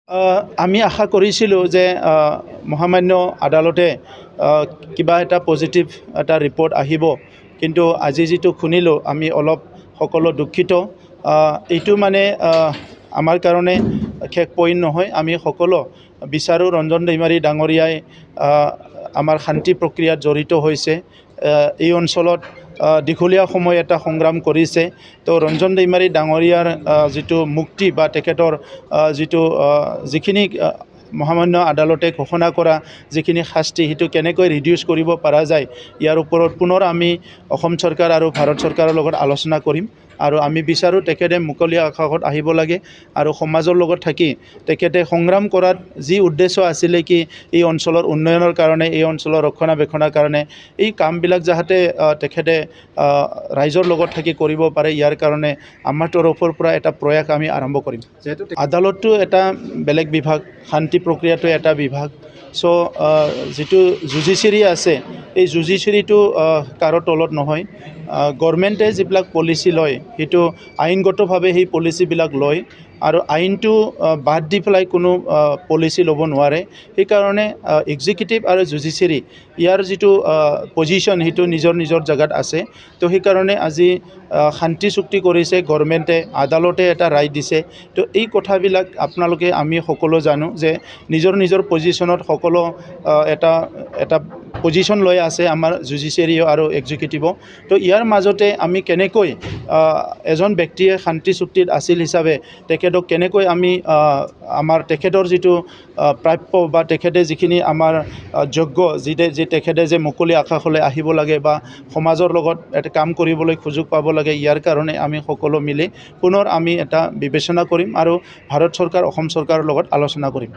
আমি আশা কৰিছিলোঁ যে মহামান্য আদালতে কিবা এটা পজিটিভ এটা ৰিপৰ্ট আহিব, কিন্তু আজি যিটো শুনিলোঁ আমি অলপ সকলো দুখিত। এইটো মানে আমাৰ কাৰণে শেষ পইণ্ট নহয়। আমি সকলো বিচাৰোঁ ৰঞ্জন দৈমাৰী ডাঙৰীয়াই আমাৰ শান্তি প্ৰক্ৰিয়াত জড়িত হৈছে। এই অঞ্চলত দীঘলীয়া সময় এটা সংগ্ৰাম কৰিছে। তো ৰঞ্জন দৈমাৰী ডাঙৰীয়াৰ যিটো মুক্তি বা তেখেতৰ যিখিনি মহামান্য আদালতে ঘোষণা কৰা যিখিনি শাস্তি সেইটো কেনেকৈ ৰিডিউচ কৰিব পৰা যায়, ইয়াৰ ওপৰত পুনৰ আমি অসম চৰকাৰ আৰু ভাৰত চৰকাৰৰ লগত আলোচনা কৰিম। আৰু আমি বিচাৰোঁ তেখেতে মুকলি আকাশত আহিব লাগে আৰু সমাজৰ লগত থাকি তেখেতে সংগ্ৰাম কৰাত যি উদ্দেশ্য আছিলে কি এই অঞ্চলৰ উন্নয়নৰ কাৰণে, এই অঞ্চলৰ ৰক্ষণাবেক্ষণৰ কাৰণে এই কামবিলাক যাতে তেখেতে ৰাইজৰ লগত থাকি কৰিব পাৰে, ইয়াৰ কাৰণে আমাৰ তৰফৰ পৰা এটা প্ৰয়াস আমি আৰম্ভ কৰিম। যিহেতু আদালতটো এটা বেলেগ বিভাগ, শান্তি প্ৰক্ৰিয়াটো এটা বিভাগ। চ' যিটো জুডিচিয়াৰী আছে এই জুডিচিয়াৰীটো কাৰো তলত নহয়। গভৰ্ণমেণ্টে যিবিলাক পলিচি লয় সেইটো আইনগতভাৱে সেই পলিচিবিলাক লয় আৰু আইনটো বাদ দি পেলাই কোনো পলিচি ল'ব নোৱাৰে। সেইকাৰণে এক্সিকিউটিভ আৰু জুডিচিয়াৰী ইয়াৰ যিটো পজিশ্যন সেইটো নিজৰ নিজৰ জেগাত আছে। তো সেইকাৰণে আজি শান্তি চুক্তি কৰিছে গভৰ্ণমেণ্টে, আদালতে এটা ৰায় দিছে। তো এই কথাবিলাক আপোনালোকে আমি সকলো জানো যে নিজৰ নিজৰ পজিশ্যনত সকলো এটা পজিশ্যন লৈ আছে আমাৰ জুডিচিয়াৰী আৰু এক্সিকিউটিভো। তো ইয়াৰ মাজতে আমি কেনেকৈ এজন ব্যক্তিয়ে শান্তি চুক্তিত আছিল হিচাপে তেখেতক কেনেকৈ আমি আমাৰ তেখেতৰ যিটো প্ৰাপ্য বা তেখেতে যিখিনি আমাৰ যোগ্য যি তেখেতে যে মুকলি আকাশলৈ আহিব লাগে বা সমাজৰ লগত এটা কাম কৰিবলৈ সুযোগ পাব লাগে, ইয়াৰ কাৰণে আমি সকলো মিলি পুনৰ আমি এটা বিবেচনা কৰিম আৰু ভাৰত চৰকাৰ অসম চৰকাৰৰ লগত আলোচনা কৰিম।